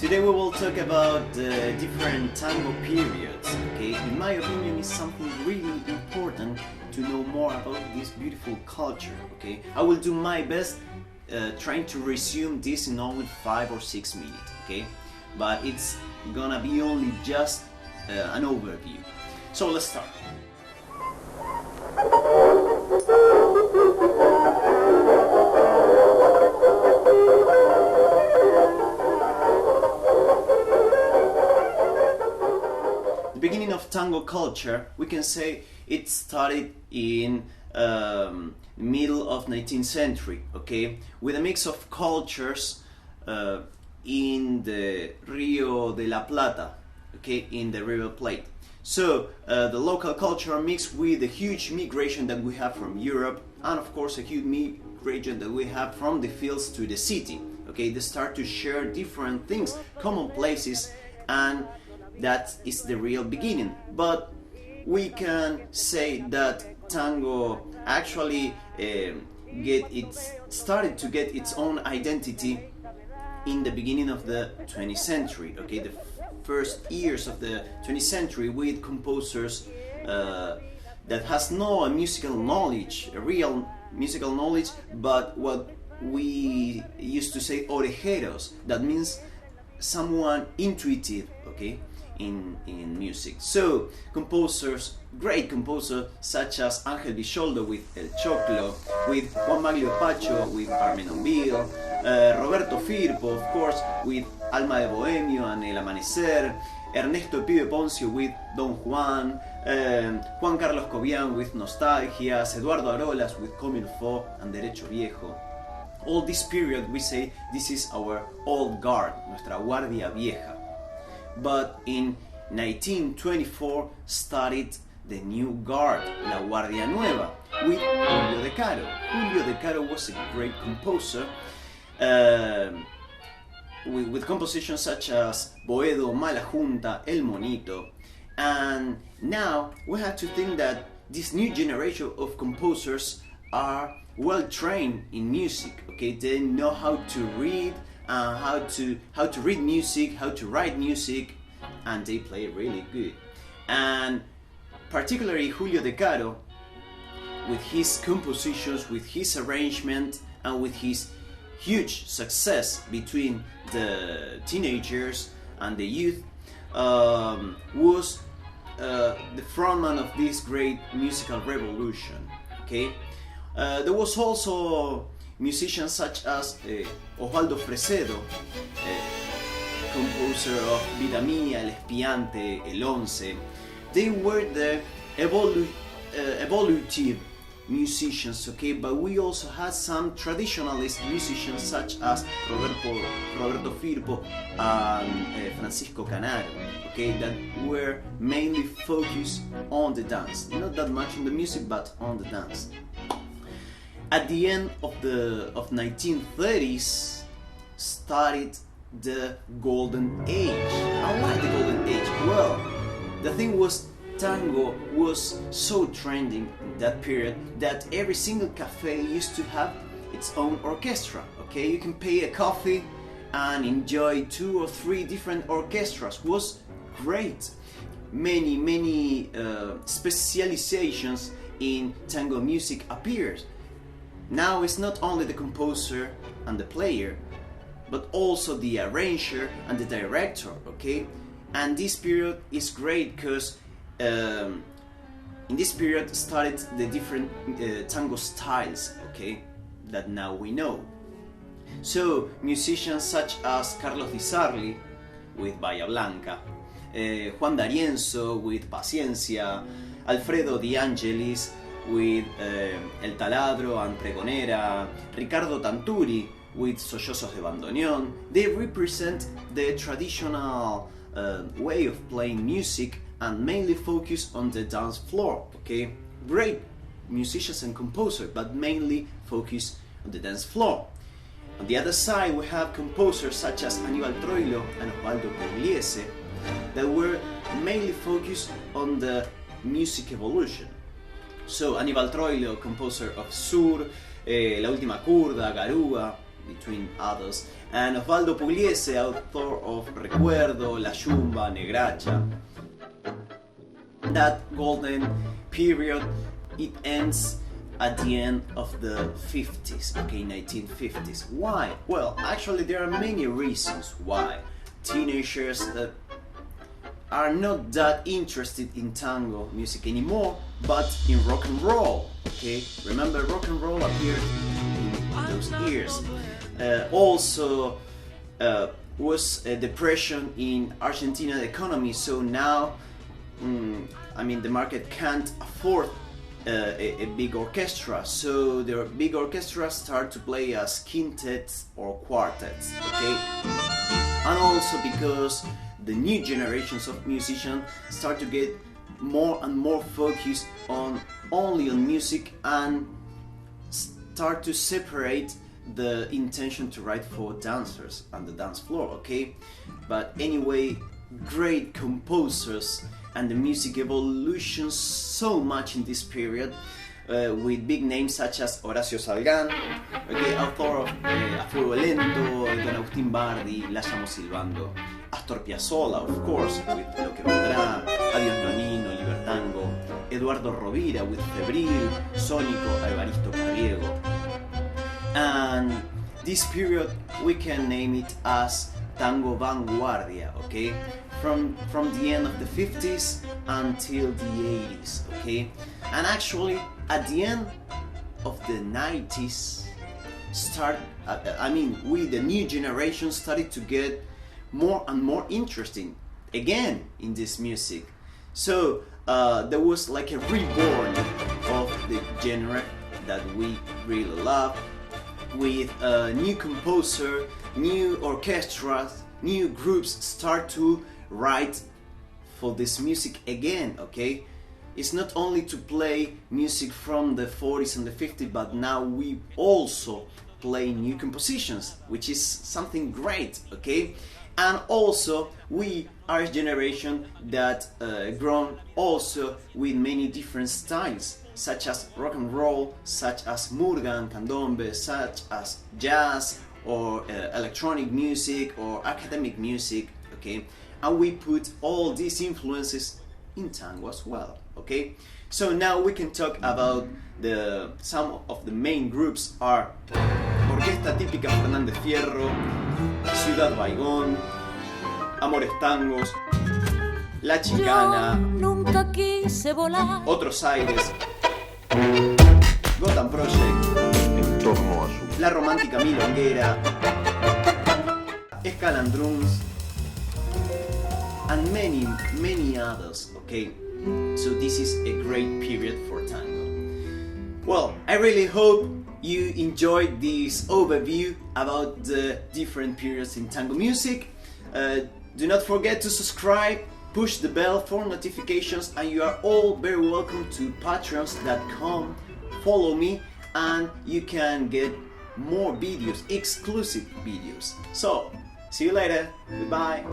Today we will talk about the different tango periods, okay? In my opinion, it's something really important to know more about this beautiful culture, okay? I will do my best trying to resume this in only 5 or 6 minutes, okay? But it's gonna be only just an overview. So let's start. The beginning of tango culture, we can say it started in middle of 19th century, okay, with a mix of cultures in the Rio de la Plata, okay, in the River Plate. So the local culture mixed with the huge migration that we have from Europe, and of course a huge migration that we have from the fields to the city. Okay, they start to share different things, common places, and that is the real beginning. But we can say that tango actually started to get its own identity in the beginning of the 20th century. Okay, the first years of the 20th century with composers that has no musical knowledge, real musical knowledge, but what we used to say orejeros. That means someone intuitive, okay, in music. So composers, great composers such as Ángel Villoldo with El Choclo, with Juan Maglio Pacho with Armenonville, Roberto Firpo, of course, with Alma de Bohemio and El Amanecer, Ernesto Pibe Poncio with Don Juan, Juan Carlos Cobian with Nostalgias, Eduardo Arolas with Comme il faut and Derecho Viejo. All this period we say this is our old guard, nuestra guardia vieja. But in 1924 started the new guard, La Guardia Nueva, with Julio De Caro. Julio De Caro was a great composer with compositions such as Boedo, Mala Junta, El Monito. And now we have to think that this new generation of composers are well trained in music. Okay, they know how to read, how to read music, how to write music, and they play really good. And particularly Julio De Caro, with his compositions, with his arrangement, and with his huge success between the teenagers and the youth, was the frontman of this great musical revolution. Okay, there was also musicians such as Osvaldo Fresedo, composer of Vida Mía, El Espiante, El Once. They were the evolutive musicians, okay, but we also had some traditionalist musicians such as Roberto Firpo and Francisco Canaro, okay, that were mainly focused on the dance, not that much on the music, but on the dance. At the end of 1930s started the golden age. And why the golden age? Well, the thing was, tango was so trending in that period that every single cafe used to have its own orchestra. Okay, you can pay a coffee and enjoy 2 or 3 different orchestras. It was great. Many specializations in tango music appeared. Now it's not only the composer and the player, but also the arranger and the director, okay? And this period is great because in this period started the different tango styles, okay, that now we know. So musicians such as Carlos Di Sarli with Bahía Blanca, Juan D'Arienzo with Paciencia, Alfredo Di Angelis with El Taladro and Pregonera, Ricardo Tanturi with Sollozos de Bandoneón. They represent the traditional way of playing music and mainly focus on the dance floor, okay? Great musicians and composers, but mainly focus on the dance floor. On the other side, we have composers such as Aníbal Troilo and Osvaldo Pugliese that were mainly focused on the music evolution. So Aníbal Troilo, composer of Sur, La Última Curda, Garúa, between others, and Osvaldo Pugliese, author of Recuerdo, La Yumba, Negracha. That golden period, it ends at the end of the 50s, okay, 1950s. Why? Well, actually there are many reasons why. Teenagers are not that interested in tango music anymore, but in rock and roll, okay? Remember, rock and roll appeared in those years. Also was a depression in Argentine economy, so now the market can't afford a big orchestra, so the big orchestras start to play as quintets or quartets, okay? And also because the new generations of musicians start to get more and more focused only on music and start to separate the intention to write for dancers on the dance floor, okay? But anyway, great composers and the music evolution so much in this period, with big names such as Horacio Salgán, okay, author of A Fuego Lento, Don Agustín Bardi, La Llamo Silbando, Astor Piazzolla, of course, with Lo Que Vendrá, Adiós Nonino, Libertango, Eduardo Rovira with Febril, Sónico, Evaristo Carriego. And this period we can name it as Tango Vanguardia, okay? From the end of the 50s until the 80s, okay? And actually, at the end of the 90s, we, the new generation, started to get more and more interesting again in this music. So there was like a reborn of the genre that we really love, with a new composer, new orchestras, new groups start to write for this music again, okay? It's not only to play music from the 40s and the 50s, but now we also play new compositions, which is something great, okay? And also we are a generation that grown also with many different styles, such as rock and roll, such as murga and candombe, such as jazz or electronic music or academic music, okay? And we put all these influences in tango as well, okay? So now we can talk about some of the main groups are Orquesta Típica Fernández Fierro, Ciudad Baigón, Amores Tangos, La Chicana, Nunca quise volar. Otros Aires, Gotham Project, En torno a su La Romántica Milonguera, Escalandruns, and many others, okay? So this is a great period for tango. Well, I really hope you enjoyed this overview about the different periods in tango music. Do not forget to subscribe, push the bell for notifications, and you are all very welcome to patreons.com. Follow me and you can get more videos, exclusive videos. So, see you later. Goodbye.